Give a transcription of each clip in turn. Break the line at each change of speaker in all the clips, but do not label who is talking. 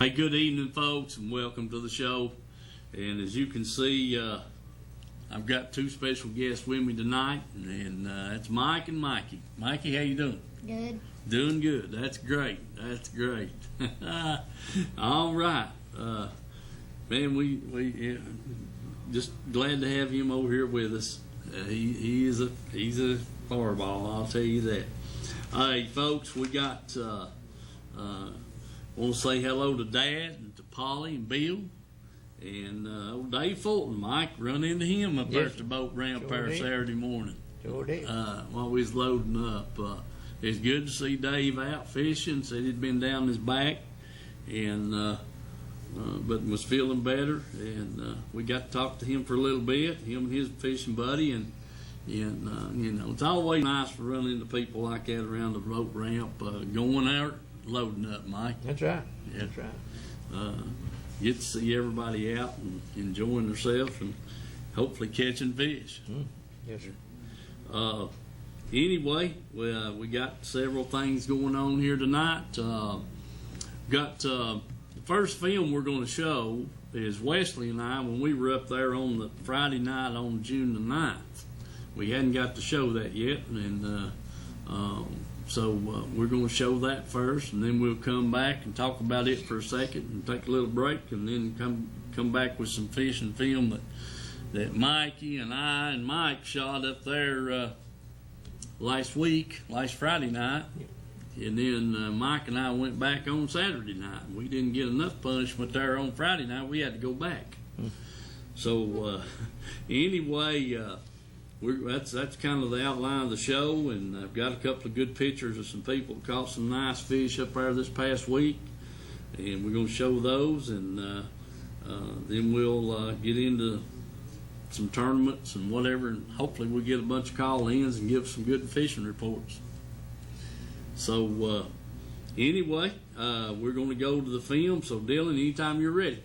Hey, good evening, folks, and welcome to the show. And as you can see, I've got two special guests with me tonight, and it's Mike and Mikey. Mikey, how you doing?
Good.
Doing good. That's great. That's great. All right, man. We just glad to have him over here with us. He's a fireball. I'll tell you that. Hey, folks, we got. Want to say hello to Dad and to Polly and Bill and old Dave Fulton. Mike, run into him up there at the boat ramp there Saturday morning.
Sure did.
While we was loading up. It's good to see Dave out fishing. Said he'd been down his back, and but was feeling better. And we got to talk to him for a little bit. Him and his fishing buddy, and you know, it's always nice to run into people like that around the boat ramp, going out. Loading up, Mike.
That's right.
Yeah.
That's right.
Get to see everybody out and enjoying themselves and hopefully catching fish.
Yes, sir.
Anyway, we got several things going on here tonight. Got the first film we're going to show is Wesley and I when we were up there on the Friday night on June the 9th. We hadn't got to show that yet, and so we're going to show that first, and then we'll come back and talk about it for a second and take a little break, and then come back with some fishing film that Mikey and I and Mike shot up there last Friday night. And then Mike and I went back on Saturday night. We didn't get enough punishment there on Friday night. We had to go back. So anyway, that's kind of the outline of the show, and I've got a couple of good pictures of some people that caught some nice fish up there this past week, and we're going to show those, and then we'll get into some tournaments and whatever, and hopefully we'll get a bunch of call-ins and give some good fishing reports. So anyway, we're going to go to the film, so Dylan, anytime you're ready.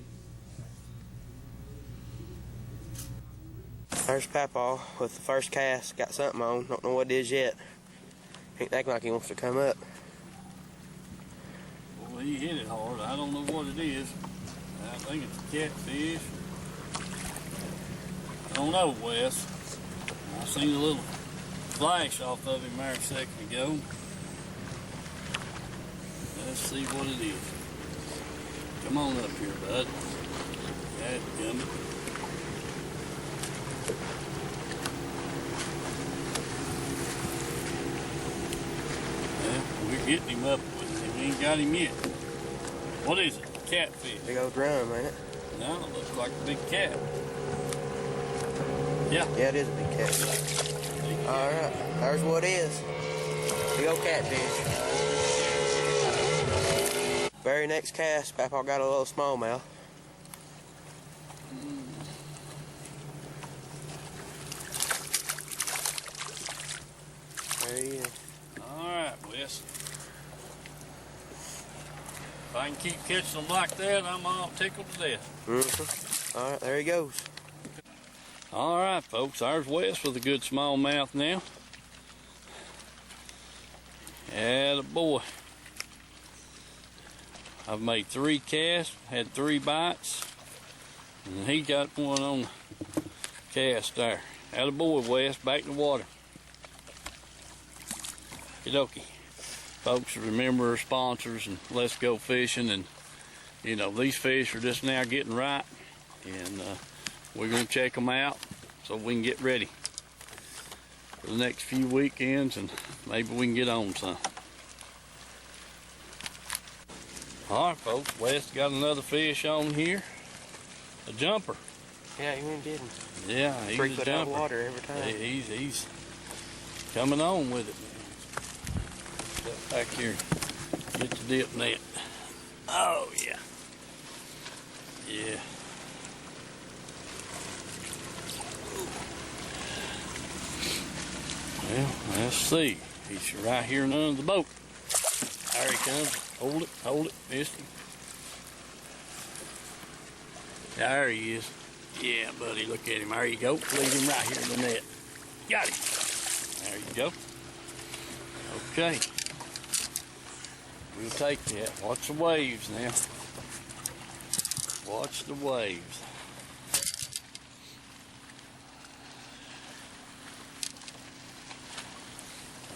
There's Papaw with the first cast. Got something on. Don't know what it is yet. Ain't acting like he wants to come up.
Well, he hit it hard. I don't know what it is. I think it's a catfish. I don't know, Wes. I seen a little flash off of him there a second ago. Let's see what it is. Come on up here, bud. That's coming. We're getting him up with him. We ain't got him yet. What is it? Catfish.
Big old drum, ain't it?
No, it looks like a big cat. Yeah.
Yeah, it is a big cat. Alright, there's what it is. Big old catfish. Very next cast, Papaw got a little smallmouth. There he is.
Alright, Wes. If I can keep catching them like that, I'm all tickled to death.
Alright, there he goes.
Alright, folks, there's Wes with a good smallmouth now. Attaboy. I've made 3 casts, had 3 bites, and he got one on the cast there. Attaboy, Wes, back in the water. Okie folks, remember our sponsors and let's go fishing, and you know these fish are just now getting right, and we're going to check them out so we can get ready for the next few weekends, and maybe we can get on some. Alright folks, Wes got another fish on here, a jumper.
Yeah, you ain't kidding.
Yeah, he's
3
a
foot
jumper.
out of water every time.
He's coming on with it. Step back here, get the dip net. Oh yeah, yeah. Well, let's see. He's right here under the boat. There he comes. Hold it, missed him. There he is. Yeah, buddy, look at him. There you go. Leave him right here in the net. Got him. There you go. Okay. We'll take that. Watch the waves now. Watch the waves.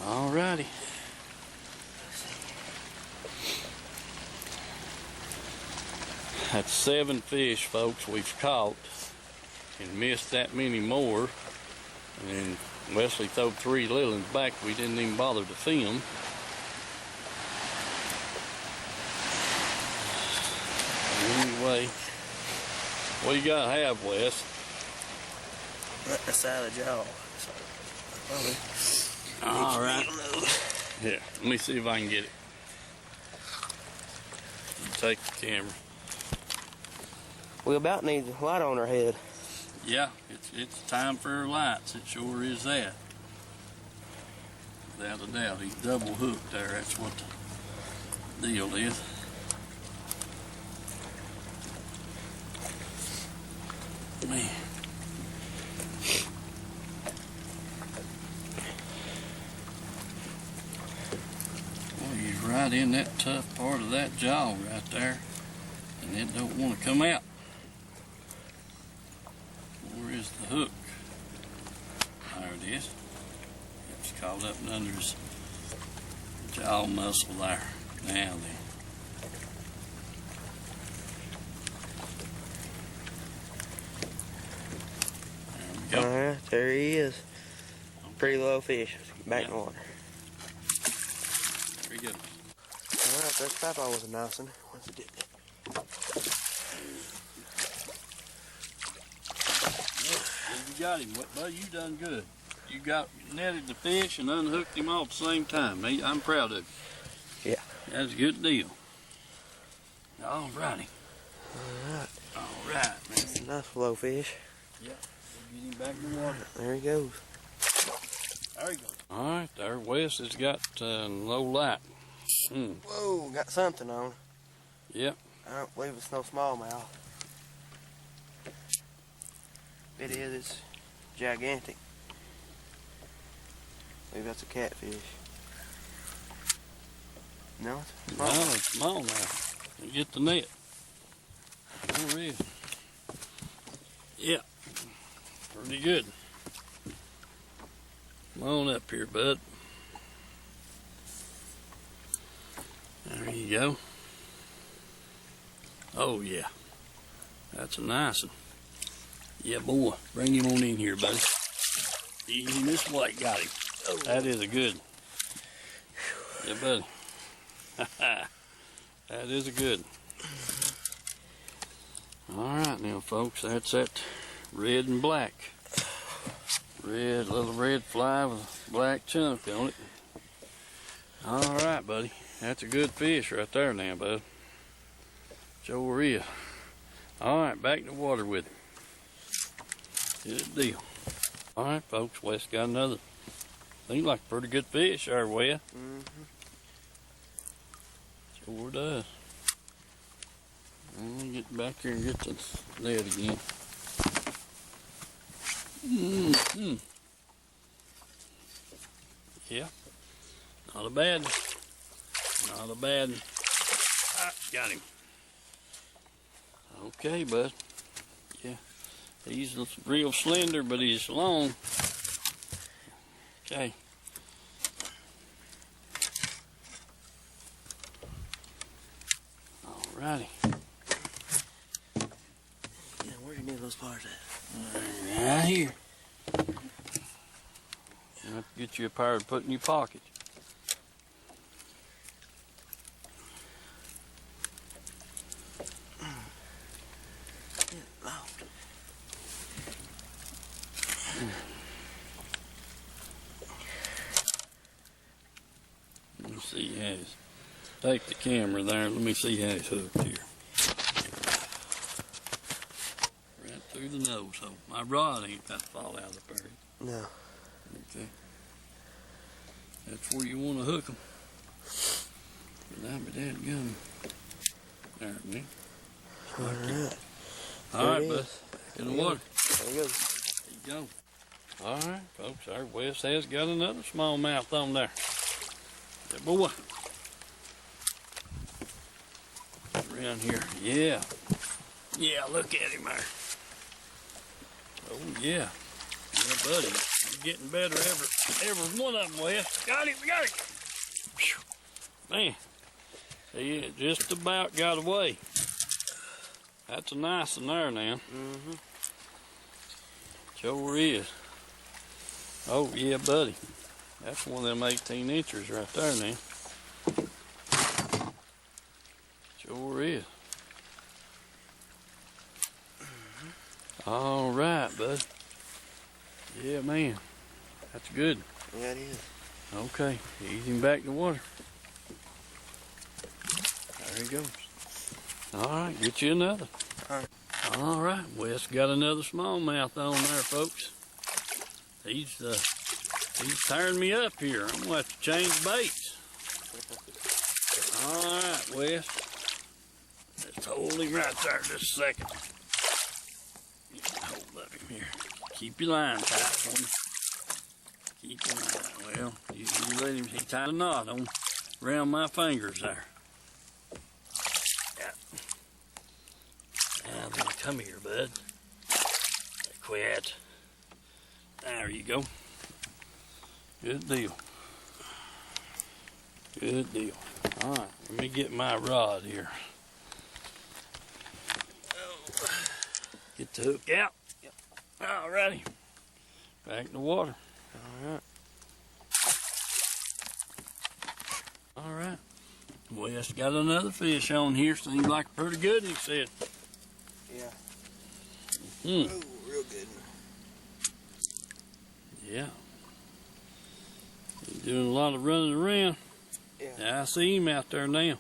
Alrighty. That's 7 fish, folks, we've caught, and missed that many more. And then Wesley threw 3 little ones back we didn't even bother to film. Anyway, what you gotta have, Wes?
Right the side of the jaw.
All right. Here, let me see if I can get it. You take the camera.
We about need a light on our head.
Yeah, it's time for our lights. It sure is that. Without a doubt, he's double hooked there. That's what the deal is. Man. Well, he's right in that tough part of that jaw right there, and it don't want to come out. Where is the hook? There it is. It's caught up under his jaw muscle there. Now then. There we go.
Alright, there he is. Pretty low fish. Back in the water.
Very good.
Alright, first papa was a nice one. Once it did that.
You got him, bud. You done good. You got netted the fish and unhooked him all at the same time. I'm proud of you.
Yeah.
That's a good deal. All righty.
Alright.
All right, man.
That's a nice low fish.
Yeah. We'll get him back in the water.
There he goes.
There he goes. All right, there. Wes has got low light.
Whoa, got something on.
Yep.
I don't believe it's no smallmouth. If it is, it's gigantic. Maybe that's a catfish. No, it's
No,
small.
it's small now. You get the net. There it is. Yeah. Pretty good. Come on up here, bud. There you go. Oh, yeah. That's a nice one. Yeah, boy. Bring him on in here, buddy. Easy, Miss White got him. Oh, that is a good one. Yeah, buddy. That is a good one. All right, now, folks. That's that red and black. Little red fly with a black chunk on it. All right, buddy. That's a good fish right there now, bud. Sure is. All right, back in the water with him. Good deal. All right, folks. Wes got another. Seems like a pretty good fish there, Wes. Sure does. Let me get back here and get the net again. Yeah. Not a bad one. Not a bad one. Ah, got him. Okay, bud. Yeah. He's real slender, but he's long. Okay. Alrighty.
Yeah, where you get those pliers at?
Right here. You have to get you a pair to put in your pocket. Let me see how he's, take the camera there, let me see how he's hooked here. Right through the nose hole. My rod ain't got to fall out of the bird.
No.
Okay. That's where you want to hook them. But I'll be dead gum. There, man.
Alright.
All right, bud. In the water.
There he goes.
There you go. All right, folks. Our Wes has got another smallmouth on there. Yeah, boy. Around here. Yeah. Yeah, look at him there. Oh, yeah. Yeah, buddy. You're getting better every one of them, Wes. Got him, got him. Whew. Man, he just about got away. That's a nice one there now.
Mm-hmm.
Sure is. Oh, yeah, buddy. That's one of them 18 inchers right there now. Sure is. All right, bud. Yeah, man. That's good.
Yeah, it is.
Okay, ease him back in the water. There he goes. All right, get you another. All right, Wes got another smallmouth on there, folks. He's tearing me up here. I'm gonna have to change baits. All right, Wes. Let's hold him right there just a second. Get hold of him here. Keep your line tight for me. Keep your line. Well, you let him. He tied a knot on around my fingers there. Yeah. Now then, come here, bud. Quit. There you go. Good deal. Good deal. All right, let me get my rod here. Get the hook out. Yep. All righty. Back in the water.
All right.
All right. Wes got another fish on here. Seems like pretty good, he said.
Yeah.
Hmm.
Oh, real good.
Yeah. He's doing a lot of running around.
Yeah.
I see him out there now.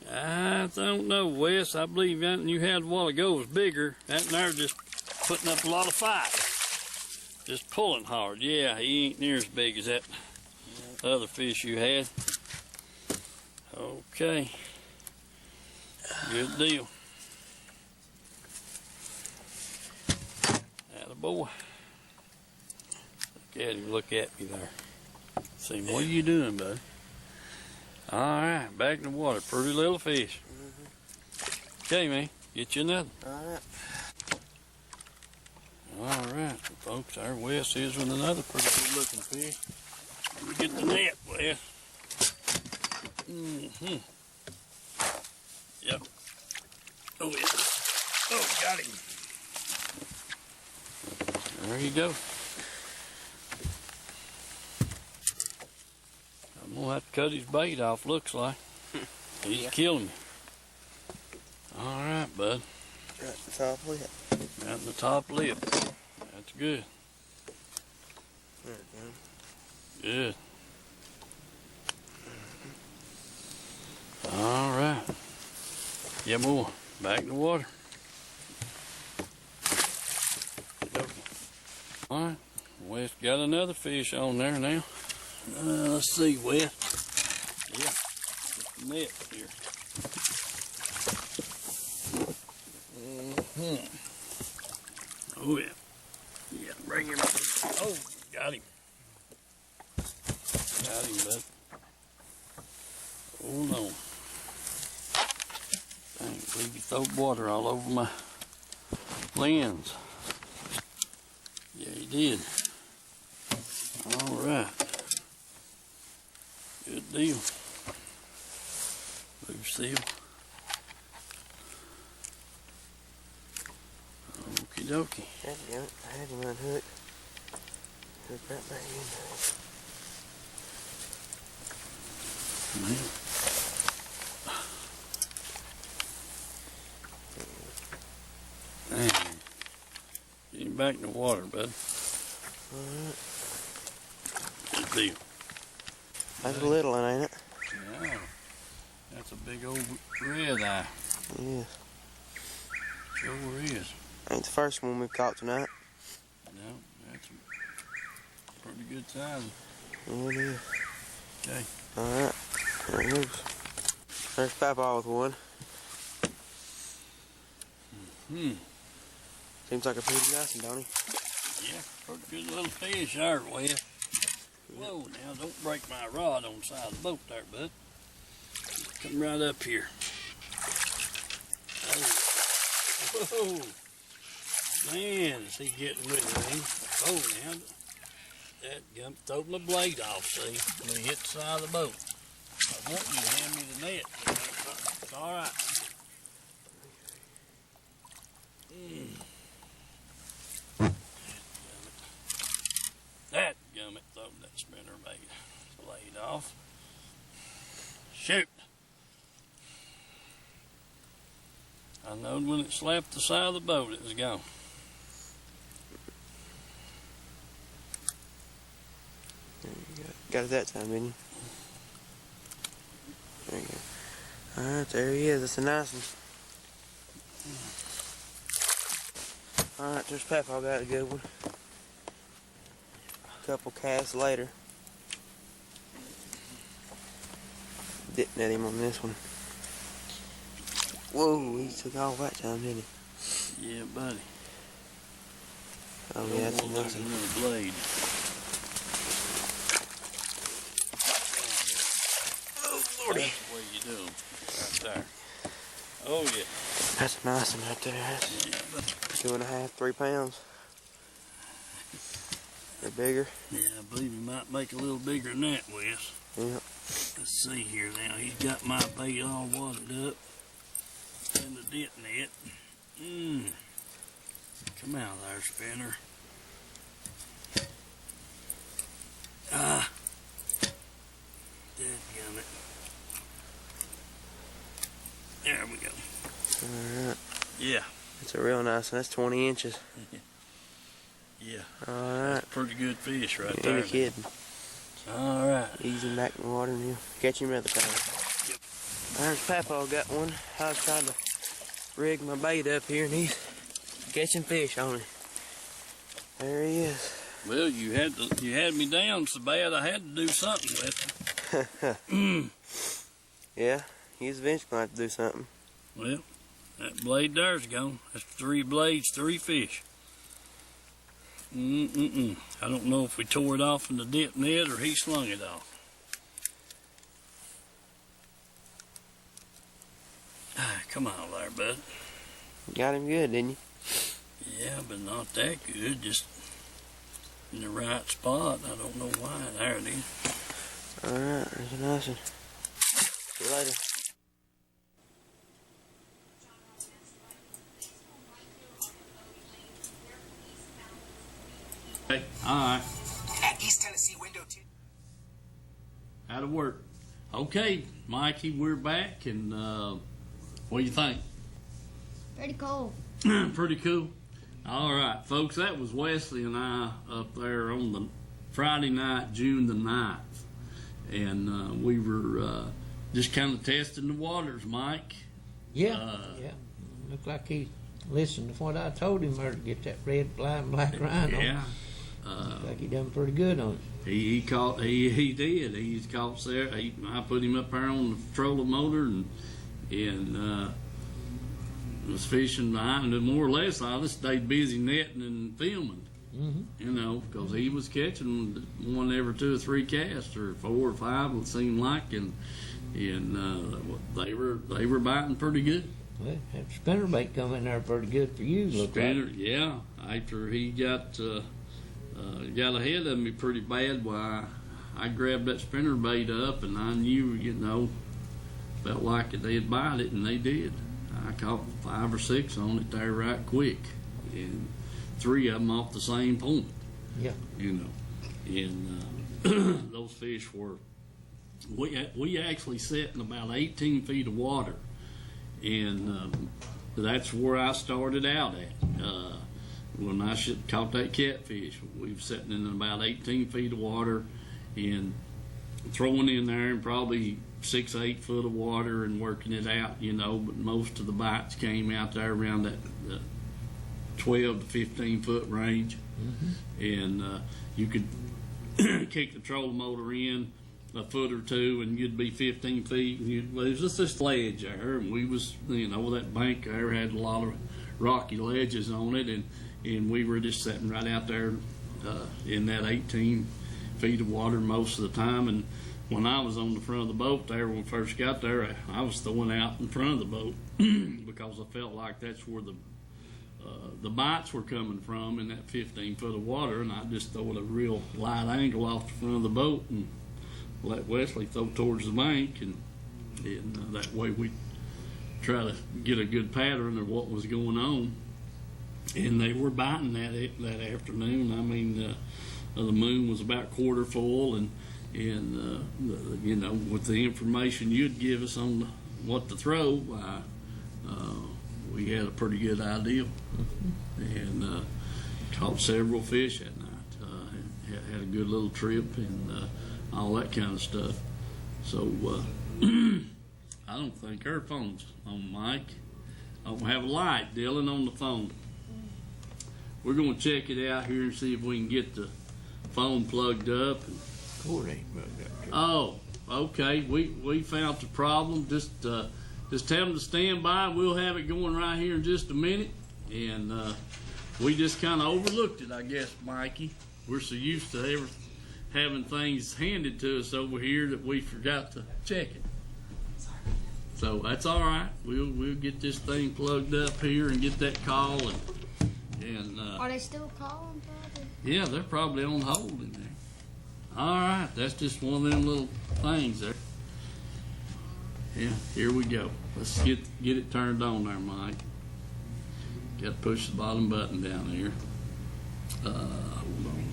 I don't know, Wes. I believe that one you had a while ago was bigger. That one there just putting up a lot of fight. Just pulling hard. Yeah, he ain't near as big as that other fish you had. Okay. Good deal. Attaboy. Look at him, look at me there. See, what are you doing, bud? All right, back in the water. Pretty little fish. Okay, man, get you another.
All right.
All right, folks, our Wes is with another pretty good looking fish. Let me get the net, Wes. Mm-hmm. Yep. Oh, yeah. Oh, got him. There you go. I'm gonna have to cut his bait off, looks like. He's killing me. All right, bud.
Right at the top lip.
Right in the top lip. That's good.
There it goes.
Good. All right. Yeah, boy. Back in the water. All right. Wes got another fish on there now. Let's see, Wes. Yeah. Get the net here. Oh, yeah. Yeah, bring him up. Oh, got him. Got him, bud. Hold on. Dang, believe you throw water all over my lens. Yeah, he did. All right. Good deal. Blue seal. Okie dokie.
There you go. I had him unhooked. Hook right back in.
Man. Dang. Get him back in the water, bud.
Alright.
Good deal.
That's a little one, ain't it?
Yeah. That's a big old red eye.
Yeah.
Sure is.
Ain't the first one we've caught tonight.
No, that's a pretty good size.
Yeah, it is.
Okay.
Alright. There it goes. There's Papa with one. Seems like a pretty nice one, don't he?
Yeah, pretty good little fish there, Wes. Whoa, now don't break my rod on the side of the boat there, bud. Come right up here. Oh. Whoa. Man, is he getting with me? Oh, now. That gum throw my blade off, see? When he hit the side of the boat. I want you to hand me the net. It's all right. That gummit throw that spinner blade off. Shoot. I knowed when it slapped the side of the boat, it was gone.
Got it that time, didn't you? There you go. Alright, there he is. That's a nice one. Alright, there's Papa. Got a good one. A couple casts later. Dipping at him on this one. Whoa, he took all that time, didn't he?
Yeah, buddy.
Oh, yeah, that's a nice one.
Another blade.
Lordy.
That's the way you do them. Right there. Oh, yeah.
That's a nice one right there. That's
Yeah, but
2.5, 3 pounds. They're bigger.
yeah, I believe he might make a little bigger than that, Wes.
Yep.
Let's see here now. He's got my bait all wadded up in the dip net. Come out there, spinner. Ah. Dadgummit. There we go.
Alright.
Yeah.
That's a real nice one. That's 20 inches.
Yeah.
Alright.
Pretty good fish right
You
there.
ain't kidding.
All right.
Ease him back in the water and he'll catch him another time.
Yep.
There's Papa got one. I was trying to rig my bait up here and he's catching fish on it. There he is.
Well, you had me down so bad I had to do something with him.
Yeah, he's eventually going to have to do something.
Well, that blade there's gone. That's 3 blades, 3 fish. I don't know if we tore it off in the dip net or he slung it off. Ah, come on there, bud.
Got him good, didn't you?
Yeah, but not that good. Just in the right spot. I don't know why. There it is.
Alright, there's a nice one. See you later.
Hey, all right.
At East Tennessee window 2.
Out of work. Okay, Mikey, we're back, and what do you think?
Pretty cool.
Pretty cool. All right, folks, that was Wesley and I up there on the Friday night, June the 9th. And we were just kind of testing the waters, Mike.
Yeah, yeah. Looked like he listened to what I told him there to get that red, blind, black rhino.
Yeah.
Looked like he done pretty good on it.
He did. He's caught there. I put him up there on the trolling motor and was fishing behind him. More or less, I just stayed busy netting and filming. You know, because he was catching one every 2 or 3 casts, or 4 or 5, it seemed like, and they were biting pretty good.
Well, that spinnerbait come in there pretty good for you. Look
Spinner,
like.
yeah. After he got ahead of me pretty bad, why I grabbed that spinnerbait up, and I knew, you know, felt like they'd bite it, and they did. I caught 5 or 6 on it there right quick, and 3 of them off the same point.
Yeah.
You know, and those fish were. We actually sat in about 18 feet of water, and that's where I started out at. When I caught that catfish, we were sitting in about 18 feet of water, and throwing in there in probably 6 or 8 foot of water and working it out, you know. But most of the bites came out there around that 12 to 15 foot range, and you could kick the trolling motor in a foot or 2 and you'd be 15 feet, and it was just this ledge there, and we was, you know, that bank there had a lot of rocky ledges on it, and we were just sitting right out there in that 18 feet of water most of the time. And when I was on the front of the boat there, when we first got there, I was throwing out in front of the boat because I felt like that's where the the bites were coming from in that 15 foot of water, and I just throw it a real light angle off the front of the boat and let Wesley throw towards the bank, and that way we try to get a good pattern of what was going on. And they were biting that afternoon. I mean, the moon was about quarter full, and you know, with the information you'd give us on what to throw, we had a pretty good idea, and caught several fish that night. Had a good little trip and all that kind of stuff. So I don't think our phone's on, Mike. I don't have a light, Dylan, on the phone. We're going to check it out here and see if we can get the phone plugged up.
Cord ain't plugged up.
Oh, okay. We found the problem. Just tell them to stand by. We'll have it going right here in just a minute. And we just kind of overlooked it, I guess, Mikey. We're so used to having things handed to us over here that we forgot to check it. So that's all right. We'll get this thing plugged up here and get that call and
Are they still calling, probably?
yeah, they're probably on hold in there. All right, that's just one of them little things there. Yeah, here we go. Let's get it turned on there, Mike. Got to push the bottom button down here. Hold on.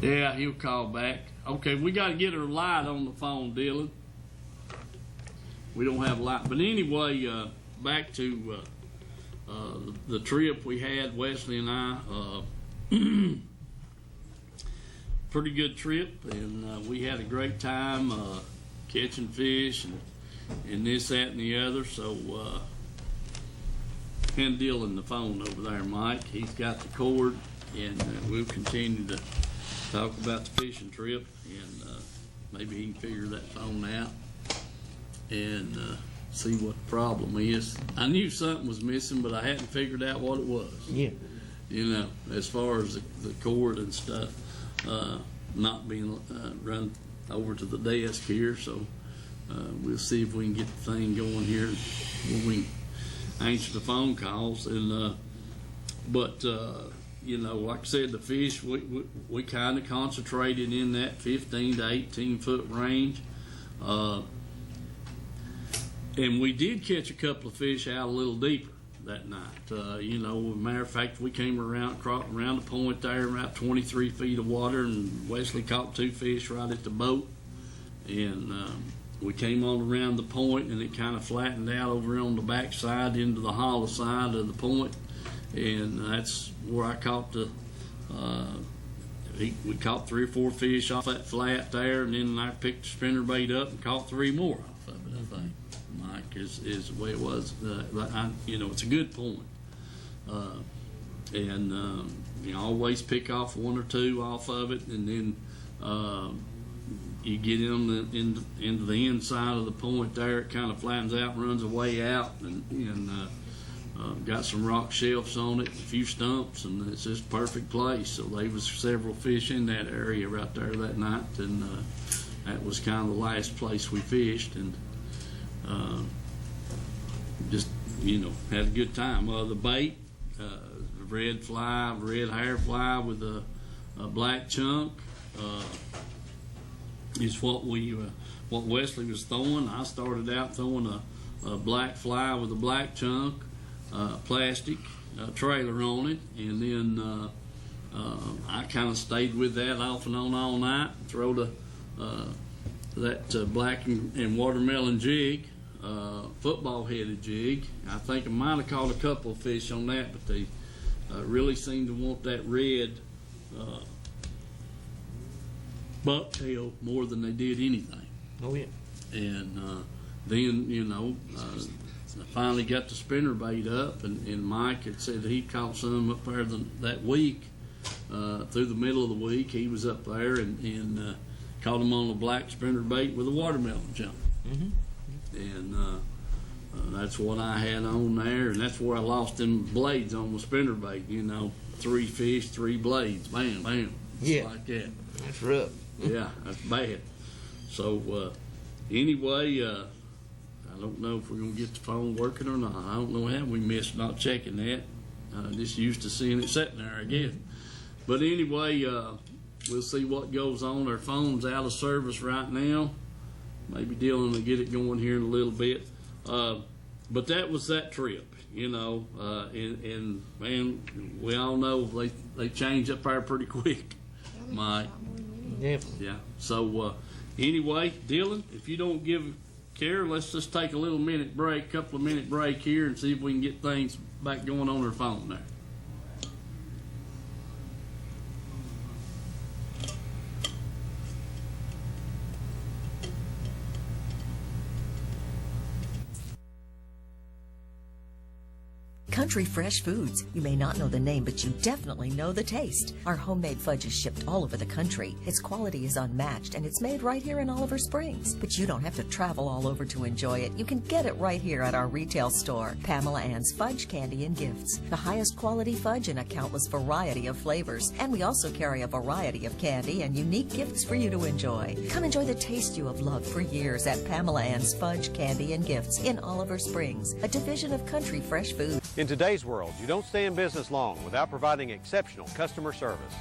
Yeah, he'll call back. Okay, we got to get her light on the phone, Dylan. We don't have a light. But anyway, back to the trip we had, Wesley and I. Pretty good trip, and we had a great time catching fish and this, that, and the other. So, hand Dylan the phone over there, Mike. He's got the cord, and we'll continue to talk about the fishing trip, and maybe he can figure that phone out and see what the problem is. I knew something was missing, but I hadn't figured out what it was.
Yeah.
You know, as far as the cord and stuff not being run over to the desk here, so we'll see if we can get the thing going here when we answer the phone calls. And but you know, like I said, the fish we kind of concentrated in that 15 to 18 foot range. And we did catch a couple of fish out a little deeper that night. You know, as a matter of fact, we came around the point there, about 23 feet of water, and Wesley caught 2 fish right at the boat. And we came on around the point, and it kind of flattened out over on the back side into the hollow side of the point. And that's where I caught we caught 3 or 4 fish off that flat there, and then I picked the spinnerbait up and caught 3 more off of it, I think. Mike is the way it was. You know, it's a good point, and you always pick off 1 or 2 off of it, and then you get into the inside of the point there. It kind of flattens out, runs away out, and got some rock shelves on it, a few stumps, and it's just a perfect place. So there was several fish in that area right there that night, and that was kind of the last place we fished, and just, you know, had a good time. The bait, red hair fly with a black chunk, is what Wesley was throwing. I started out throwing a black fly with a black chunk, plastic trailer on it, and then I kind of stayed with that off and on all night. Throw that black and watermelon jig, football headed jig. I think I might have caught a couple of fish on that, but they really seemed to want that red bucktail more than they did anything.
Oh yeah.
And then, you know, I finally got the spinnerbait up, and Mike had said he caught some up there that week. Through the middle of the week, he was up there and caught him on a black spinnerbait with a watermelon jump.
Mm-hmm.
And that's what I had on there, and that's where I lost them blades on the spinnerbait. You know, 3 fish, 3 blades, bam, bam, just like that.
That's rough.
Yeah, that's bad. So anyway, I don't know if we're gonna get the phone working or not. I don't know how we missed not checking that. Just used to seeing it sitting there, I guess. But anyway, we'll see what goes on. Our phone's out of service right now. Maybe Dylan will get it going here in a little bit. But that was that trip, you know. And man, we all know they change up there pretty quick, Mike.
Definitely.
Yeah. So anyway, Dylan, if you don't give care, let's just take a little couple of minute break here and see if we can get things back going on our phone there.
Country Fresh Foods. You may not know the name, but you definitely know the taste. Our homemade fudge is shipped all over the country. Its quality is unmatched, and it's made right here in Oliver Springs. But you don't have to travel all over to enjoy it. You can get it right here at our retail store, Pamela Ann's Fudge, Candy, and Gifts. The highest quality fudge in a countless variety of flavors. And we also carry a variety of candy and unique gifts for you to enjoy. Come enjoy the taste you have loved for years at Pamela Ann's Fudge, Candy, and Gifts in Oliver Springs, a division of Country Fresh Foods.
In today's world, you don't stay in business long without providing exceptional customer service.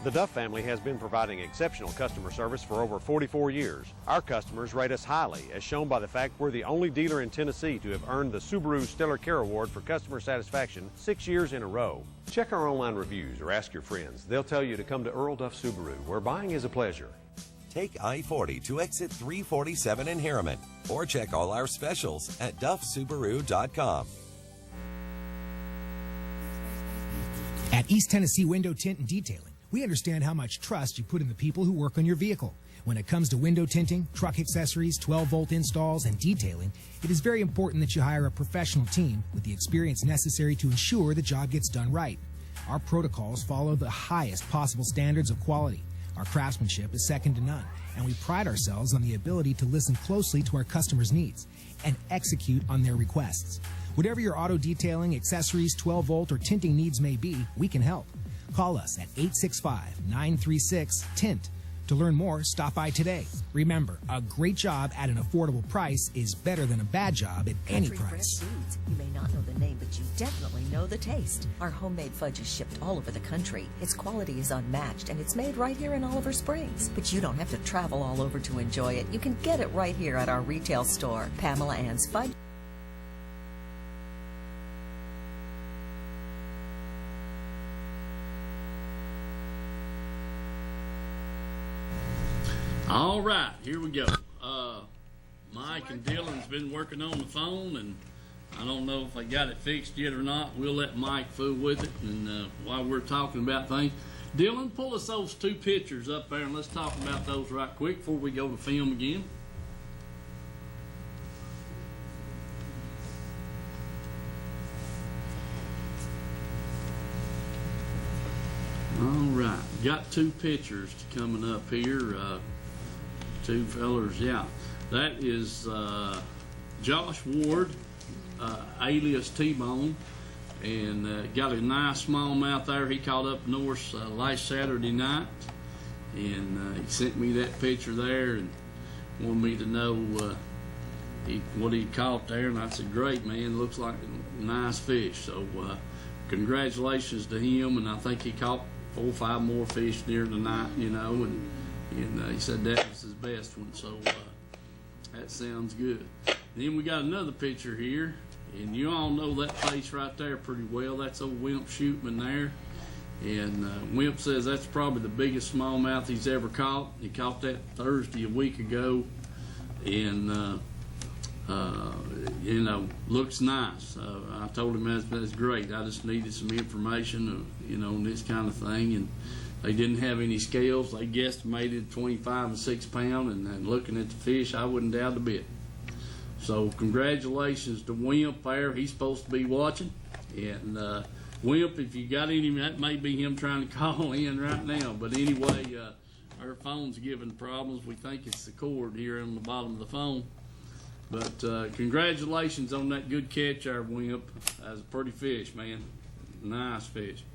The Duff family has been providing exceptional customer service for over 44 years. Our customers rate us highly, as shown by the fact we're the only dealer in Tennessee to have earned the Subaru Stellar Care Award for customer satisfaction 6 years in a row. Check our online reviews or ask your friends. They'll tell you to come to Earl Duff Subaru, where buying is a pleasure.
Take I-40 to exit 347 in Harriman, or check all our specials at duffsubaru.com.
At East Tennessee Window Tint and Detailing, we understand how much trust you put in the people who work on your vehicle. When it comes to window tinting, truck accessories, 12-volt installs, and detailing, it is very important that you hire a professional team with the experience necessary to ensure the job gets done right. Our protocols follow the highest possible standards of quality. Our craftsmanship is second to none, and we pride ourselves on the ability to listen closely to our customers' needs and execute on their requests. Whatever your auto detailing, accessories, 12-volt, or tinting needs may be, we can help. Call us at 865-936-TINT. To learn more, stop by today. Remember, a great job at an affordable price is better than a bad job at any
Country
price.
Fresh Foods. You may not know the name, but you definitely know the taste. Our homemade fudge is shipped all over the country. Its quality is unmatched, and it's made right here in Oliver Springs. But you don't have to travel all over to enjoy it. You can get it right here at our retail store, Pamela Ann's Fudge.
All right, here we go. Mike and Dylan's been working on the phone, and I don't know if they got it fixed yet or not. We'll let Mike fool with it, and while we're talking about things, Dylan, pull us those two pictures up there, and let's talk about those right quick before we go to film again. All right, got two pictures coming up here. Two fellers, yeah. That is Josh Ward, alias T-Bone, and got a nice smallmouth there. He caught up north last Saturday night, and he sent me that picture there and wanted me to know what he caught there. And I said, "Great, man! Looks like a nice fish." So congratulations to him, and I think he caught 4 or 5 more fish during the night, you know, and he said that was his best one, so that sounds good. Then we got another picture here, and you all know that face right there pretty well. That's old Wimp Shootman there, and Wimp says that's probably the biggest smallmouth he's ever caught. He caught that Thursday a week ago, and you know, looks nice. I told him that's great. I just needed some information, you know, on this kind of thing, and they didn't have any scales. They guesstimated 25 and 6 pound, and looking at the fish, I wouldn't doubt a bit. So congratulations to Wimp there. He's supposed to be watching, and Wimp, if you got any, that may be him trying to call in right now. But anyway, our phone's giving problems. We think it's the cord here on the bottom of the phone. But congratulations on that good catch there, Wimp. That's a pretty fish, man. Nice fish.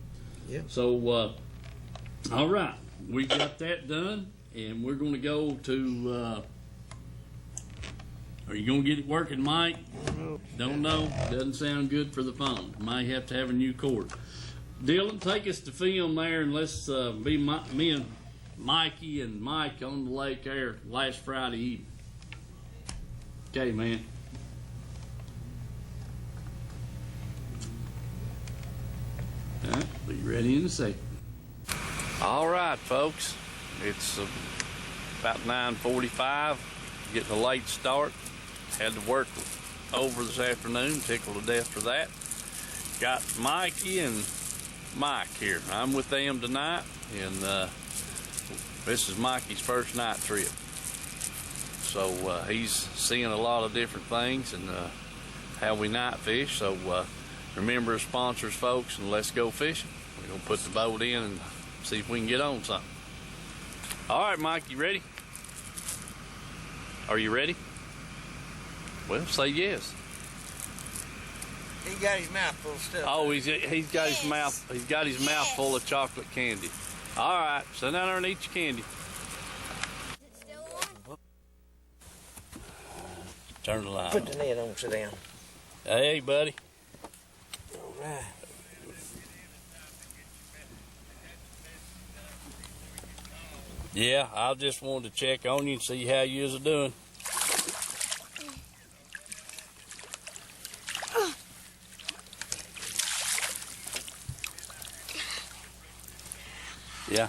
Yeah.
So, all right, we got that done, and we're going to go to. Are you gonna get it working, Mike? Don't know. Doesn't sound good for the phone. Might have to have a new cord. Dylan, take us to film there, and let's be me and Mikey and Mike on the lake there last Friday evening. Okay, man. All right, be ready in a second. All right, folks. It's about 9:45. Getting a late start. Had to work over this afternoon. Tickled to death for that. Got Mikey and Mike here. I'm with them tonight, and this is Mikey's first night trip. So he's seeing a lot of different things and how we night fish. So remember our sponsors, folks, and let's go fishing. We're going to put the boat in and see if we can get on something. All right, Mike, you ready? Are you ready? Well, say yes.
He got his mouth full of stuff.
Oh, he's got his mouth. He's got his mouth full of chocolate candy. All right, sit down there and eat your candy.
Is it still on?
Turn the light
Put
on.
the net on, sit down.
Hey, buddy.
All right.
Yeah, I just wanted to check on you and see how you was doing. Yeah.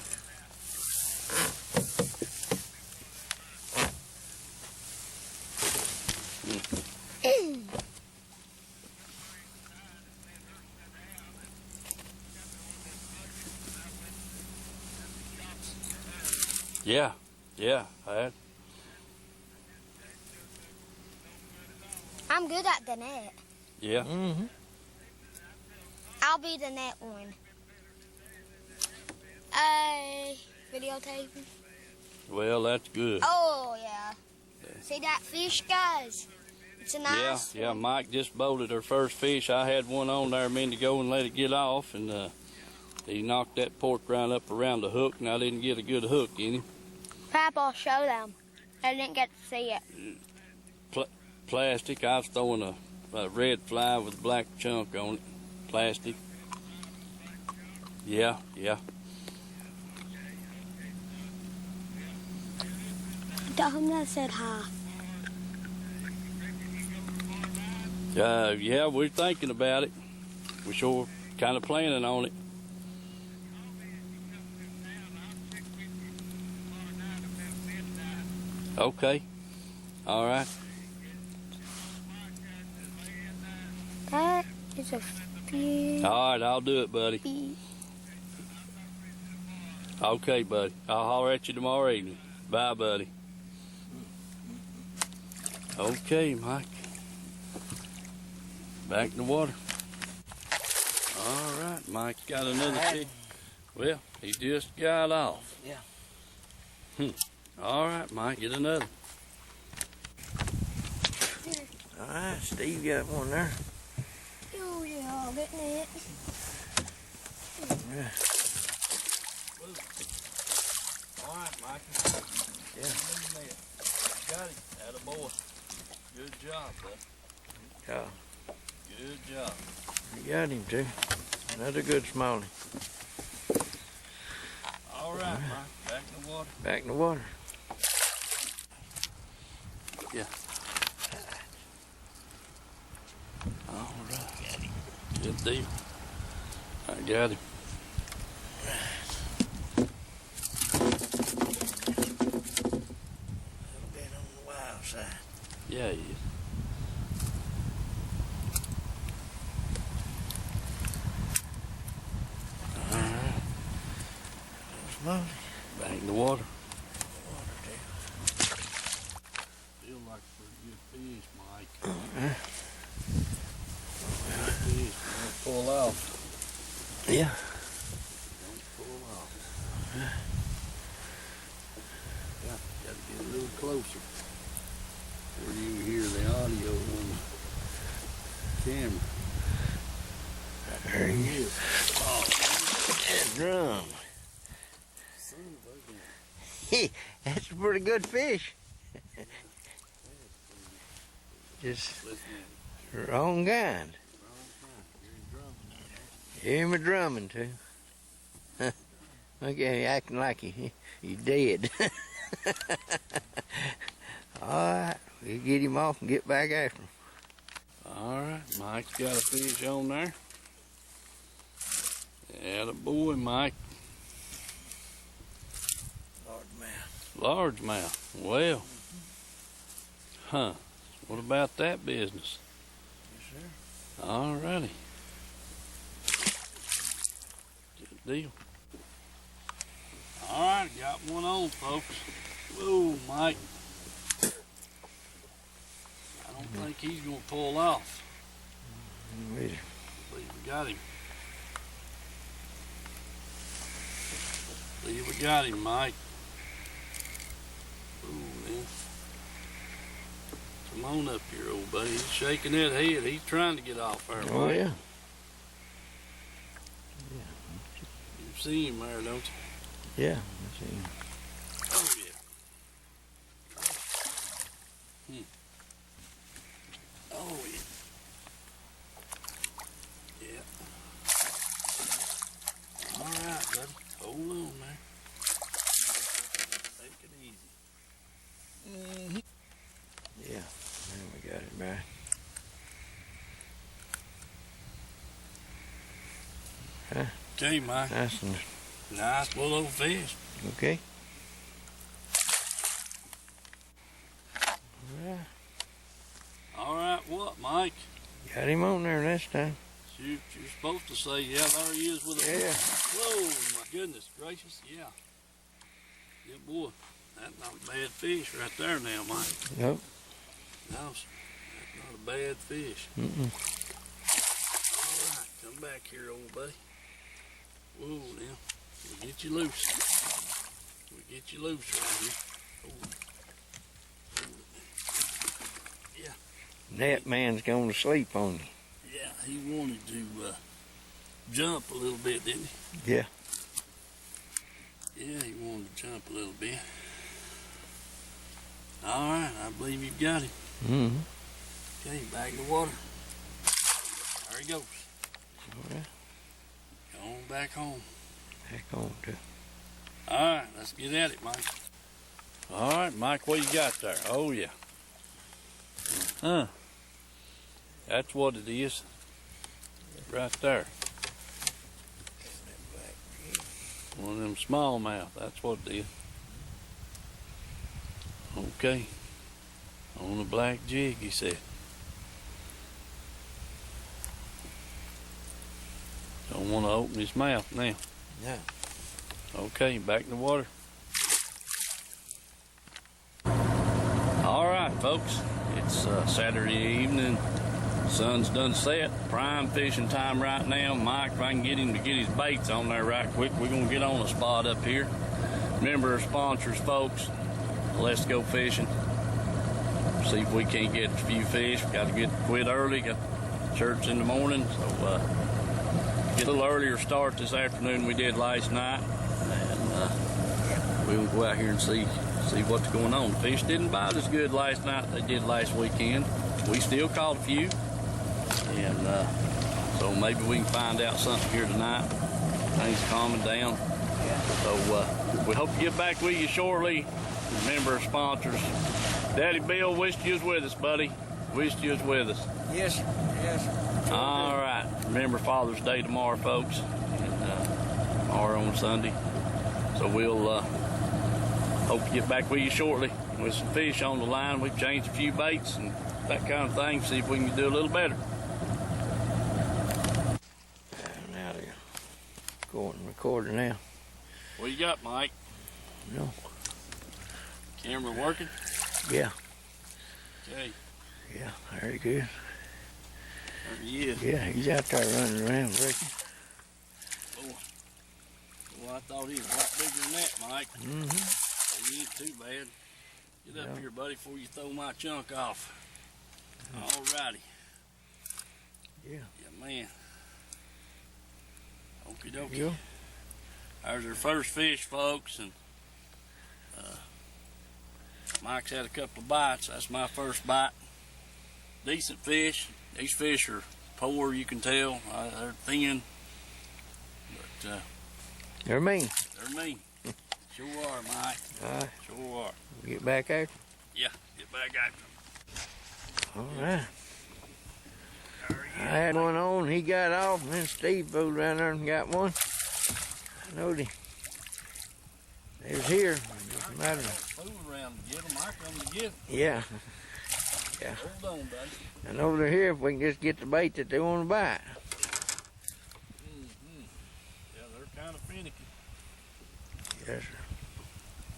Yeah.
I'm good at the net.
Yeah.
Mm-hmm.
I'll be the net one. Videotaping.
Well, that's good.
Oh, yeah. See that fish, guys? It's a nice
Yeah.
one.
Mike just boated her first fish. I had one on there a minute ago and let it get off, and he knocked that pork rind up around the hook, and I didn't get a good hook in him.
Perhaps I'll show them. I didn't get to see it.
Plastic. I was throwing a red fly with a black chunk on it. Plastic. Yeah.
Tell him that I said hi.
Yeah, we're thinking about it. We're sure kind of planning on it. Okay. All right.
That is a fish.
All right, I'll do it, buddy. Okay, buddy. I'll holler at you tomorrow evening. Bye, buddy. Okay, Mike. Back in the water. All right, Mike got another fish. Well, he just got off.
Yeah.
All right, Mike, get another.
All right, Steve got one there.
Oh, yeah, getting it.
Yeah.
All right, Mike.
Yeah.
Got him. Attaboy. Good job, bud.
Yeah.
Good job.
You got him too. Another good smallie.
All right, Mike. Back in the water.
Back in the water.
Yeah. All right. Good deal. I got him.
A bit on the wild side.
Yeah, he is. All right.
Smallie.
Back in the water.
Water too.
Feel like a pretty good fish, Mike. Good fish. Don't pull off.
Yeah.
Don't pull off. Yeah, gotta get a little closer where you can hear the audio on the camera.
There he is.
Oh,
That drum.
son of a gun.
Hey, that's a pretty good fish. Just wrong kind. Hear me drumming too. Look at him acting like he's dead. All right, we'll get him off and get back after him.
All right, Mike's got a fish on there. Attaboy, Mike. Largemouth. Well, what about that business?
Yes, sir.
All righty. Good deal. All right, got one on, folks. Whoa, Mike. I don't think he's going to pull off.
Wait.
I believe we got him. We got him, Mike. Ooh, man. Come on up here, old buddy. He's shaking that head. He's trying to get off there, Mike.
Oh, yeah.
You see him there, don't you?
Yeah, I see him.
Oh, yeah. Oh, yeah. Yeah. All right, buddy. Hold on, man. Take it easy.
Yeah, there we got it back. Huh?
Okay, Mike.
Nice one.
Nice little old fish.
Okay. Yeah.
All right, what, Mike?
Got him on there this time.
You're supposed to say, yeah, there he is with a...
Yeah.
Whoa, my goodness gracious, yeah. Yeah, boy, that's not a bad fish right there now, Mike.
Nope.
No, sir, that's not a bad fish.
Mm-mm.
All right, come back here, old buddy. Whoa, now, we'll get you loose. We'll get you loose right here. Oh. Yeah.
That man's going to sleep on you.
Yeah, he wanted to jump a little bit, didn't he?
Yeah.
Yeah, he wanted to jump a little bit. All right, I believe you've got him.
Mm-hmm.
Okay, back in the water. There he goes.
All right.
Going back home.
Back on too.
All right, let's get at it, Mike. All right, Mike, what you got there? Oh, yeah. Huh. That's what it is. Right there. One of them smallmouth, that's what it is. Okay. On a black jig, he said. Don't want to open his mouth now.
Yeah.
Okay, back in the water. All right, folks. It's Saturday evening. Sun's done set. Prime fishing time right now. Mike, if I can get him to get his baits on there right quick, we're going to get on a spot up here. Remember our sponsors, folks. Let's Go Fishing. See if we can't get a few fish. We got to quit early. Got church in the morning. So get a little earlier start this afternoon than we did last night. And we'll go out here and see what's going on. The fish didn't bite as good last night as they did last weekend. We still caught a few. And so maybe we can find out something here tonight. Things calming down. So we hope to get back with you shortly. Remember our sponsors. Daddy Bill wished you was with us, buddy. Wished you was with us.
Yes, yes.
All right. Remember Father's Day tomorrow, folks. And tomorrow on Sunday. So we'll hope to get back with you shortly with some fish on the line. We've changed a few baits and that kind of thing. See if we can do a little better.
Now they're going and recording now.
What you got, Mike?
No.
Camera working?
Yeah.
Okay.
Yeah, very good.
There he is.
Yeah, he's out there running around, reckon.
Well, I thought he was a lot bigger than that, Mike.
Mm-hmm.
He ain't too bad. Get up here, buddy, before you throw my chunk off. All righty.
Yeah.
Yeah, man. Okie
There
dokie.
you go.
There's our first fish, folks, and Mike's had a couple of bites. That's my first bite. decent fish. These fish are poor, you can tell. They're thin, but
They're mean.
they're mean. Sure are, Mike. Sure are.
Get back there.
Yeah, get back after them.
All right. I had one on, he got off, and then Steve rode around there and got one. I knowed he was here. Just a matter of,
Fool around to get them. I come to get them.
yeah.
Hold on, buddy.
And over there here, if we can just get the bait that they want to bite.
Yeah, they're kind of finicky.
Yes, sir.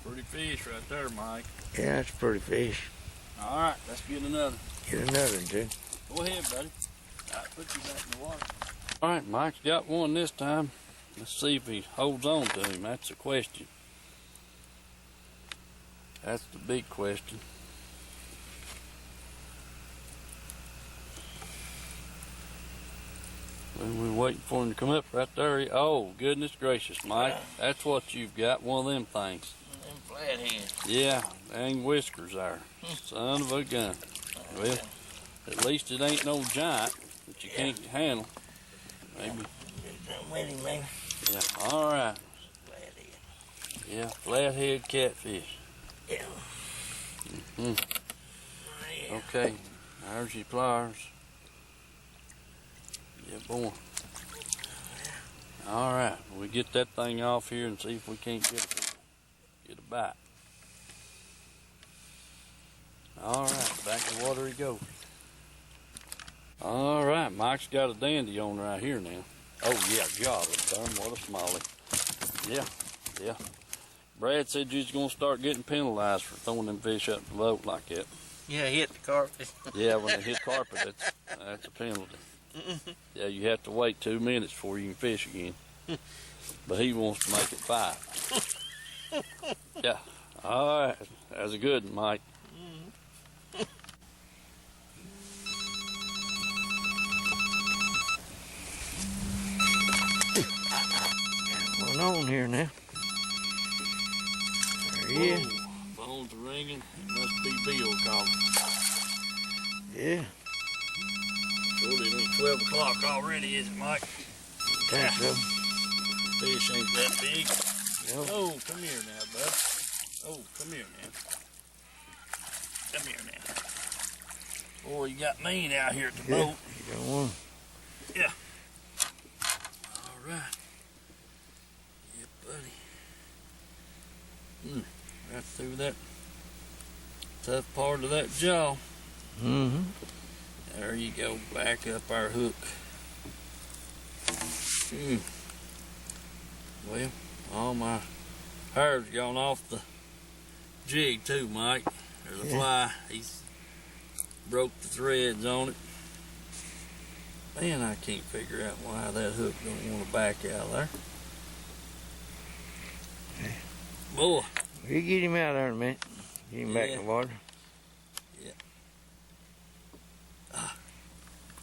Pretty fish right there, Mike.
Yeah, that's a pretty fish.
All right, let's get another.
Get another one, too.
Go ahead, buddy. All right, put you back in the water. All right, Mike's got one this time. Let's see if he holds on to him. That's the question. That's the big question. We're waiting for him to come up right there. Oh, goodness gracious, Mike. That's what you've got, one of them things.
Them flatheads.
Yeah, dang whiskers there. Son of a gun. Well, at least it ain't no giant that you can't handle. Maybe.
With him, maybe.
Yeah, all right.
Flathead.
Yeah, flathead catfish.
Yeah.
Okay, there's your pliers. Yeah, boy. All right, we get that thing off here and see if we can't get a bite. All right, back to the water he goes. All right, Mike's got a dandy on right here now. Oh yeah, God, darn, what a smalley. Yeah. Brad said you was gonna start getting penalized for throwing them fish up the boat like that.
Yeah, hit the carpet.
Yeah, when they hit carpet, that's a penalty. Yeah, you have to wait 2 minutes before you can fish again. But he wants to make it 5. Yeah. All right. That's a good one, Mike.
One on here now. There he is.
Phone's ringing. It must be Bill calling.
Yeah.
Surely it ain't 12 o'clock already, is it, Mike?
Think so.
Fish ain't that big.
Nope.
Oh, come here now, bud. Oh, come here now. Come here now. Boy, you got mean out here at the boat.
You got one.
Yeah. All right. Yeah, buddy. Right through that tough part of that jaw.
Mm-hmm.
There you go. Back up our hook. Well, all my hair's gone off the jig too, Mike. There's a fly. He's broke the threads on it. Man, I can't figure out why that hook don't want to back out there. Boy.
You get him out there in a minute. Get him back in the water.
Yeah.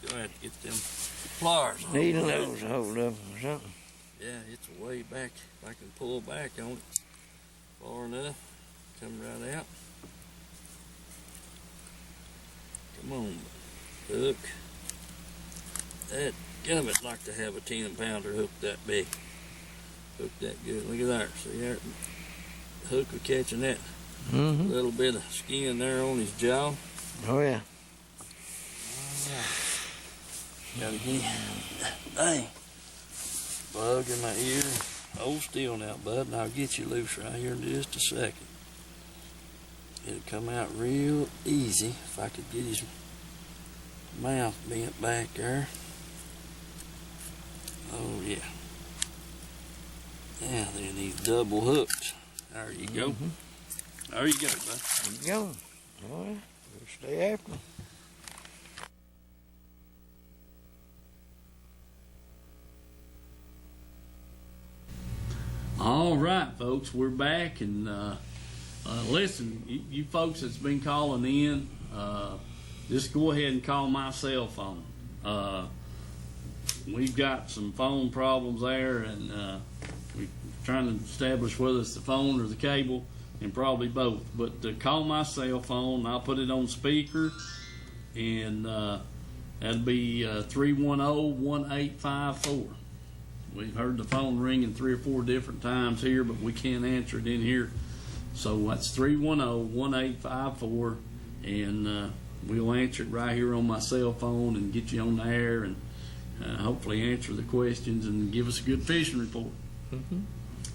Gonna have to get them pliers on.
Needle nose hold up or something.
Yeah, it's way back. If I can pull back on it far enough, come right out. Come on, hook. That gummit like to have a 10-pounder hooked that big. Hooked that good. Look at that. See there? Hook will catching that little bit of skin there on his jaw.
Oh yeah.
Gotta get dang. Bug in my ear. Hold still now, bud, and I'll get you loose right here in just a second. It'll come out real easy if I could get his mouth bent back there. Oh yeah. Yeah, then he's double hooked. There you go. There you go, bud.
There you go. All right. We'll stay after him.
All right, folks, we're back, and listen, you folks that's been calling in, just go ahead and call my cell phone. We've got some phone problems there, and we're trying to establish whether it's the phone or the cable, and probably both. But call my cell phone, I'll put it on speaker, and that'd be 310-1854. We've heard the phone ringing 3 or 4 different times here, but we can't answer it in here. So that's 310-1854, and we'll answer it right here on my cell phone and get you on the air and hopefully answer the questions and give us a good fishing report.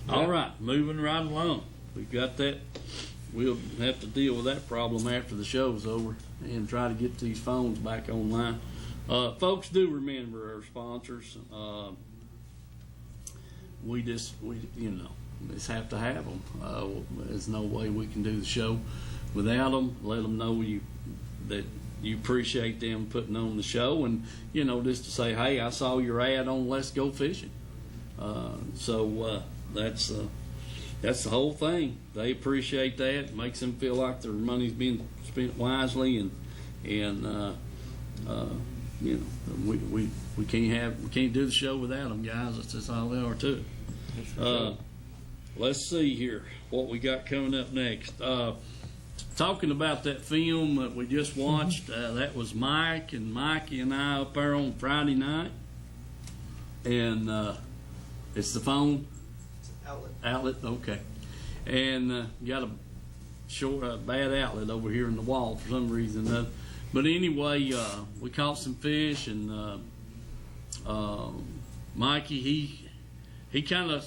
All right, moving right along. We've got that. We'll have to deal with that problem after the show's over and try to get these phones back online. Folks, do remember our sponsors. We just have to have them. There's no way we can do the show without them. Let them know that you appreciate them putting on the show, and just to say, hey, I saw your ad on Let's Go Fishing. So that's the whole thing. They appreciate that. It makes them feel like their money's being spent wisely, and we can't do the show without them, guys. That's just all they are to it. Let's see here what we got coming up next. Talking about that film that we just watched, that was Mike and Mikey and I up there on Friday night, and it's the phone outlet. Okay, and got a bad outlet over here in the wall for some reason. But anyway, we caught some fish, and Mikey, he kind of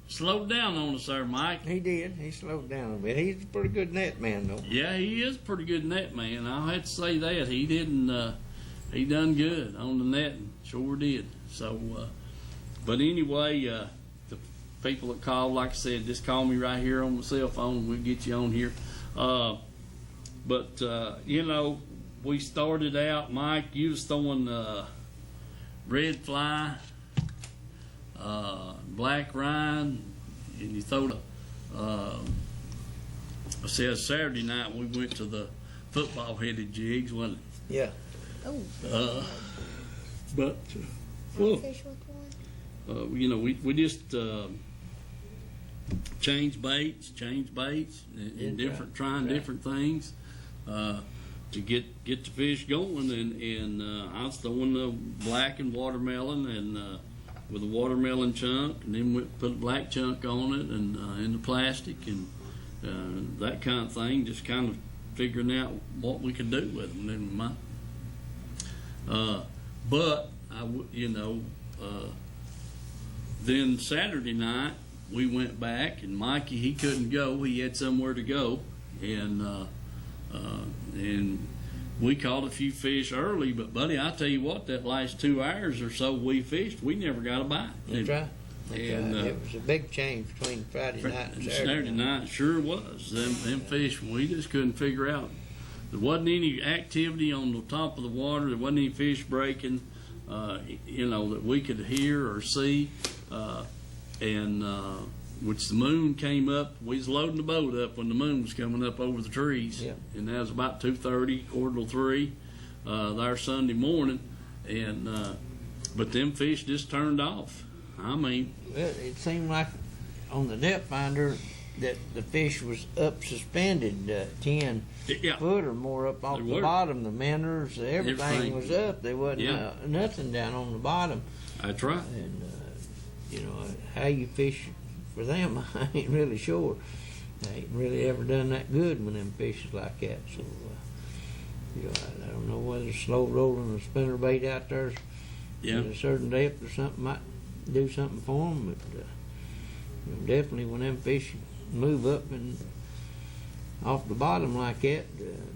slowed down on us there, Mike.
He did. He slowed down a bit. He's a pretty good net man, though.
Yeah, he is a pretty good net man. I'll have to say that. He didn't. He done good on the netting. Sure did. So, but anyway, the people that called, like I said, just call me right here on my cell phone, and we'll get you on here. But we started out, Mike, you was throwing red fly, black rind, and you throw I said Saturday night we went to the football headed jigs, wasn't it?
Yeah.
But we just change baits and trying different things to get the fish going, and I was throwing the black and watermelon and with a watermelon chunk, and then put a black chunk on it and in the plastic and that kind of thing, just kind of figuring out what we could do with them. But then Saturday night we went back, and Mikey, he couldn't go. He had somewhere to go, and we caught a few fish early. But buddy, I tell you what, that last 2 hours or so we fished, we never got a bite.
That's right. And it was a big change between Friday night and Saturday
night. Sure was. Them fish, we just couldn't figure out. There wasn't any activity on the top of the water. There wasn't any fish breaking, that we could hear or see. Which the moon came up. We was loading the boat up when the moon was coming up over the trees.
Yeah.
And that was about 2:30, 2:45, there Sunday morning. And but them fish just turned off. I mean,
it seemed like on the depth finder that the fish was up suspended 10 foot or more up off the bottom. The minnows, everything was up. There wasn't nothing down on the bottom.
That's right.
And how you fish for them, I ain't really sure. I ain't really ever done that good when them fish is like that. So I don't know whether slow rolling a spinnerbait out there at a certain depth or something might do something for them, but definitely when them fish move up and off the bottom like that,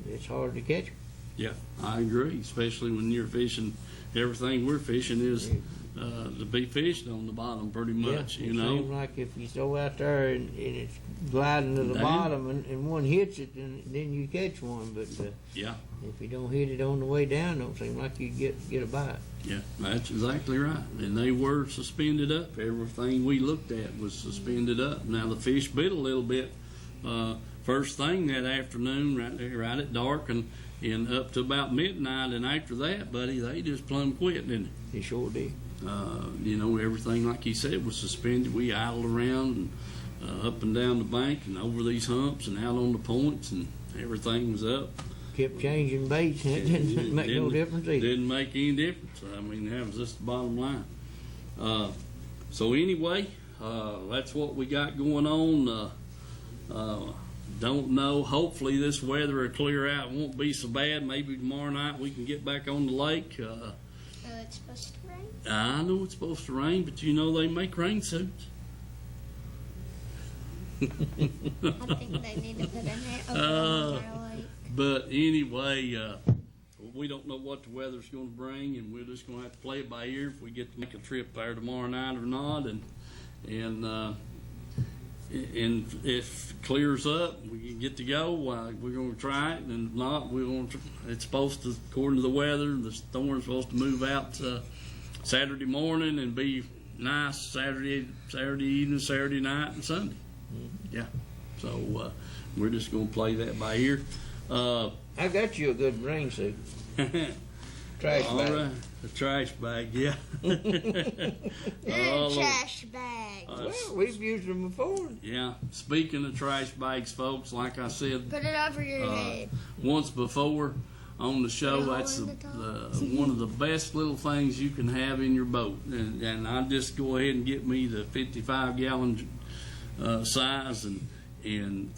it's hard to catch them.
Yeah, I agree, especially when you're fishing. Everything we're fishing is to be fished on the bottom pretty much,
It seems like if you throw out there and it's gliding to the bottom and one hits it, then you catch one, but if you don't hit it on the way down, don't seem like you get a bite.
Yeah, that's exactly right. And they were suspended up. Everything we looked at was suspended up. Now the fish bit a little bit first thing that afternoon, right at dark, and up to about midnight. And after that, buddy, they just plumb quit, didn't they?
They sure did.
Everything, like he said, was suspended. We idled around and up and down the bank and over these humps and out on the points, and everything was up.
kept changing baits, and it didn't make no difference either.
Didn't make any difference. I mean, that was just the bottom line. So anyway, that's what we got going on. Don't know. Hopefully this weather will clear out. It won't be so bad. Maybe tomorrow night we can get back on the lake.
It's supposed to rain?
I know it's supposed to rain, but you know they make rain suits.
I think they need to put in it over lake.
But anyway, we don't know what the weather's going to bring, and we're just going to have to play it by ear if we get to make a trip there tomorrow night or not. And if it clears up, we can get to go. We're going to try it, and if not, we're going to. It's supposed to, according to the weather, the storm's supposed to move out Saturday morning and be nice Saturday evening, Saturday night, and Sunday. Yeah. So we're just going to play that by ear.
I got you a good rain suit. Trash
all
bag.
Right. A trash bag, yeah.
Trash bag.
Well, we've used them before.
Yeah. Speaking of trash bags, folks, like I said,
Put it over your head.
once before on the show, that's one of the best little things you can have in your boat. And I just go ahead and get me the 55-gallon size, and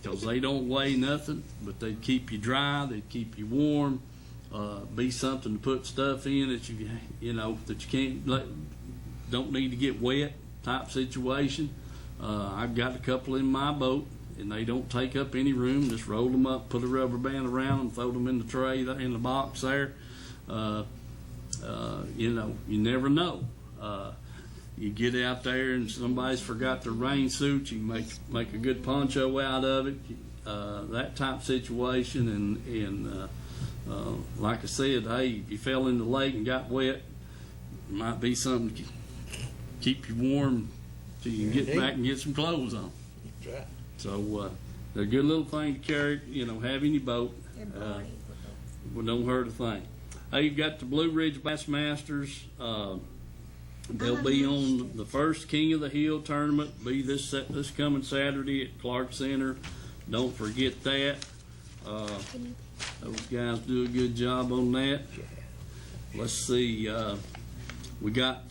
because they don't weigh nothing, but they keep you dry, they keep you warm. Be something to put stuff in that you know that you don't need to get wet type situation. I've got a couple in my boat, and they don't take up any room. Just roll them up, put a rubber band around them, throw them in the tray in the box there. You know, you never know. You get out there and somebody's forgot their rain suit, you make a good poncho out of it. That type situation, and like I said, hey, if you fell in the lake and got wet, it might be something to keep you warm till you can get back and get some clothes on.
That's right.
So they're a good little thing to carry, you know, have in your boat. Well, don't hurt a thing. Hey, you've got the Blue Ridge Bassmasters. They'll be on the first King of the Hill tournament. Be this coming Saturday at Clark Center. Don't forget that. Those guys do a good job on that. Let's see. We got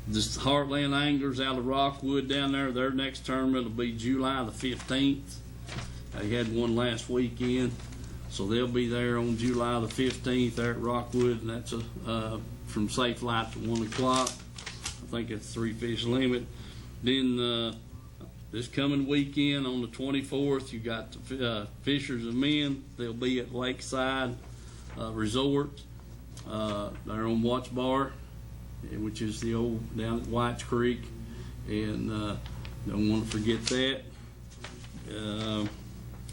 this Heartland Anglers out of Rockwood down there. Their next tournament will be July the 15th. They had one last weekend, so they'll be there on July the 15th there at Rockwood, and that's from Safe Light to 1 o'clock. I think it's 3 fish limit. Then this coming weekend on the 24th, you got the Fishers of Men. They'll be at Lakeside Resort. They're on Watch Bar, which is the old down at White's Creek, and don't want to forget that.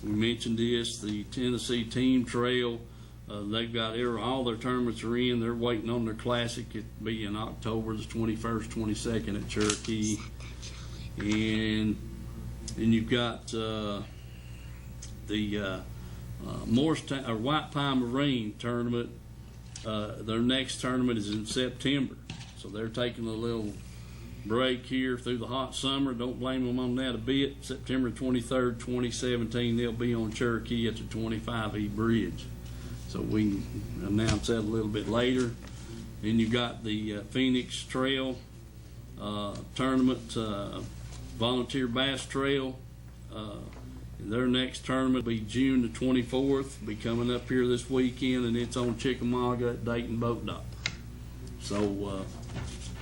We mentioned this, the Tennessee Team Trail. They've got all their tournaments are in. They're waiting on their classic. It'll be in October the 21st, 22nd at Cherokee. And then you've got the Morristown or White Pine Marine tournament. Their next tournament is in September, so they're taking a little break here through the hot summer. Don't blame them on that a bit. September 23rd, 2017, they'll be on Cherokee at the 25E Bridge. So we can announce that a little bit later. Then you got the Phoenix Trail tournament, Volunteer Bass Trail. Their next tournament will be June the 24th. Be coming up here this weekend, and it's on Chickamauga at Dayton Boat Dock. So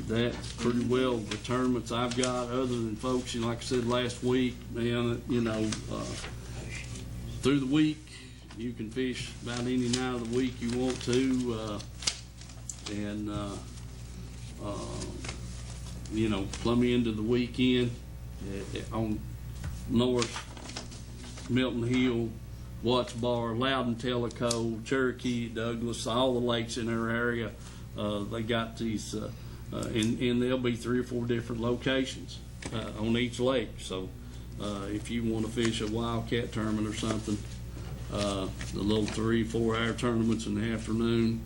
that's pretty well the tournaments I've got. Other than folks, like I said last week, man, through the week you can fish about any night of the week you want to, and plumb into the weekend on North Milton Hill, Watts Bar, Loudon, Tellico, Cherokee, Douglas, all the lakes in their area. They got these, and there'll be 3 or 4 different locations on each lake. So if you want to fish a wildcat tournament or something, the little 3-4 hour tournaments in the afternoon,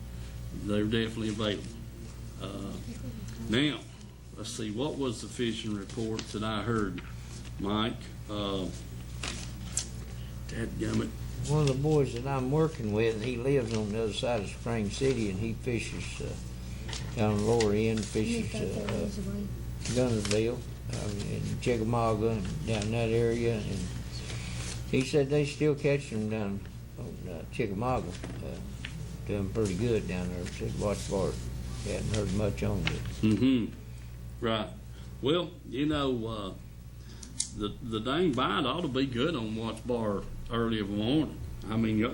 they're definitely available. Now, let's see, what was the fishing report that I heard, Mike? Dadgummit.
One of the boys that I'm working with, he lives on the other side of Spring City, and he fishes down the lower end, fishes Gunnersville, in Chickamauga, and down that area. And he said they still catch them down on Chickamauga, doing pretty good down there. Said watch bar, hadn't heard much on it.
Mm-hmm. Right. Well, you know, the dang bite ought to be good on watch bar early in the morning. I mean,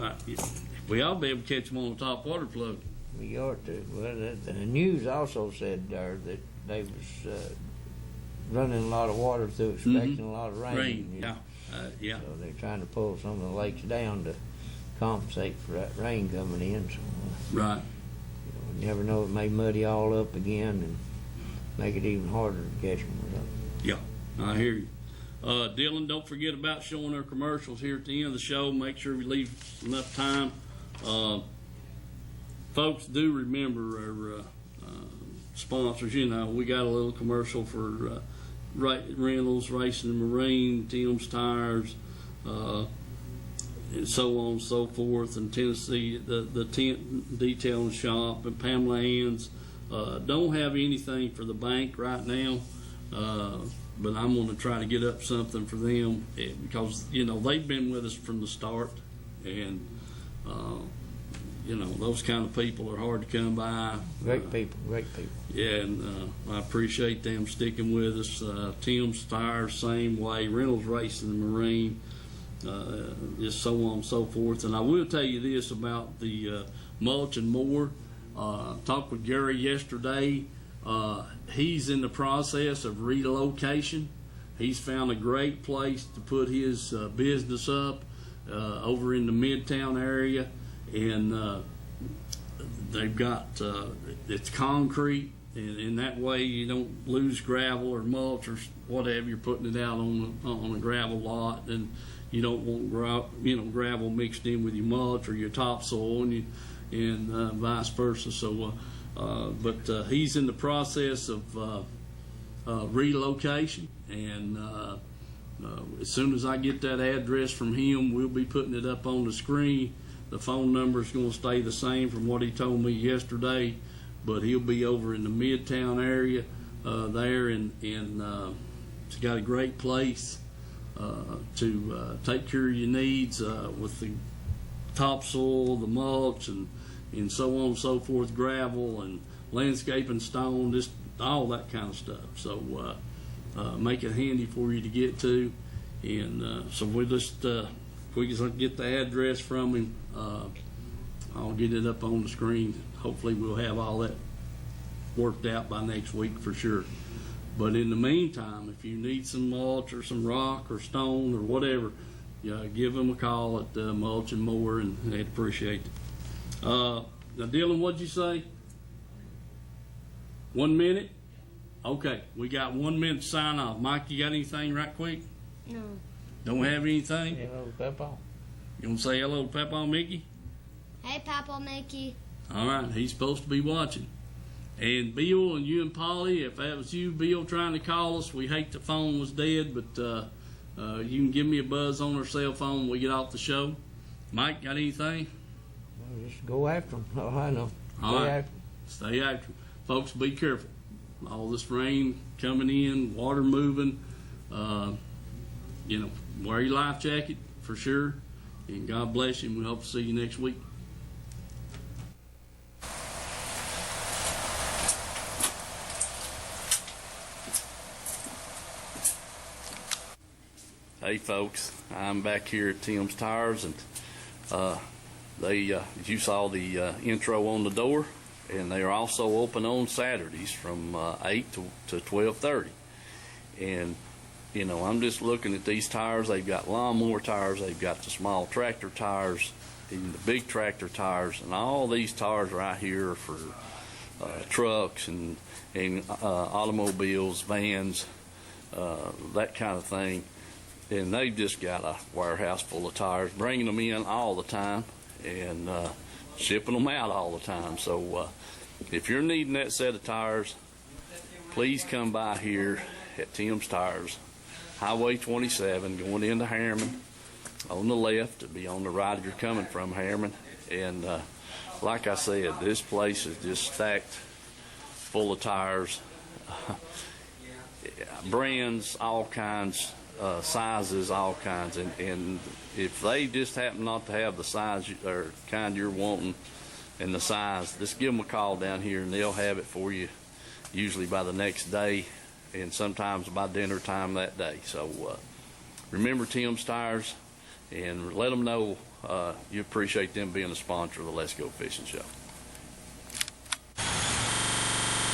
we ought to be able to catch them on the top water plug.
We ought to. Well, the news also said there that they was running a lot of water through, expecting a lot of rain.
Yeah. Yeah.
So they're trying to pull some of the lakes down to compensate for that rain coming in. So,
right.
You never know, it may muddy all up again and make it even harder to catch them.
Yeah, I hear you. Dylan, don't forget about showing our commercials here at the end of the show. Make sure we leave enough time. Folks, do remember our sponsors. You know, we got a little commercial for Reynolds, Racing and Marine, Tim's Tires, and so on and so forth, and Tennessee, the tent detailing shop, and Pamela Ann's. Don't have anything for the bank right now, but I'm going to try to get up something for them because, you know, they've been with us from the start, and, you know, those kind of people are hard to come by.
Great people, great people.
Yeah, and I appreciate them sticking with us. Tim's Tires, same way. Reynolds Racing and Marine, just so on and so forth. And I will tell you this about the mulch and more. Talked with Gary yesterday. He's in the process of relocation. He's found a great place to put his business up over in the Midtown area, and they've got it's concrete, and in that way you don't lose gravel or mulch or whatever. You're putting it out on a gravel lot, and you don't want gravel mixed in with your mulch or your topsoil, and vice versa. So, but he's in the process of relocation, and as soon as I get that address from him, we'll be putting it up on the screen. The phone number is going to stay the same from what he told me yesterday, but he'll be over in the Midtown area there, and he's got a great place to take care of your needs with the topsoil, the mulch, and so on and so forth, gravel and landscaping, stone, just all that kind of stuff. So make it handy for you to get to, and so we just if we can get the address from him, I'll get it up on the screen. Hopefully we'll have all that worked out by next week for sure. But in the meantime, if you need some mulch or some rock or stone or whatever, give them a call at Mulch and More, and they'd appreciate it. Now, Dylan, what'd you say? 1 minute? Okay, we got 1 minute to sign off. Mike, you got anything right quick?
No.
Don't have anything?
Hello, Papa.
You want to say hello to Papa Mickey?
Hey, Papa Mickey.
All right, he's supposed to be watching. And Bill and you and Polly, if that was you, Bill, trying to call us, we hate the phone was dead, but you can give me a buzz on our cell phone when we get off the show. Mike, got anything?
Well, just go after them. Oh, I know.
All right. Stay after them. Folks, be careful. All this rain coming in, water moving. Wear your life jacket for sure. And God bless you, and we hope to see you next week. Hey folks, I'm back here at Tim's Tires, and you saw the intro on the door, and they are also open on Saturdays from 8 to 12:30. And I'm just looking at these tires. They've got lawnmower tires, they've got the small tractor tires, even the big tractor tires, and all these tires right here are for trucks and automobiles, vans, that kind of thing. And they've just got a warehouse full of tires, bringing them in all the time and shipping them out all the time. So if you're needing that set of tires, please come by here at Tim's Tires, Highway 27, going into Harriman. on the left. It'll be on the right if you're coming from Harriman. And like I said, this place is just stacked full of tires, brands, all kinds, sizes, all kinds. And if they just happen not to have the size or kind you're wanting and the size, just give them a call down here and they'll have it for you, usually by the next day and sometimes by dinner time that day. So remember Tim's Tires and let them know you appreciate them being a sponsor of the Let's Go Fishing Show.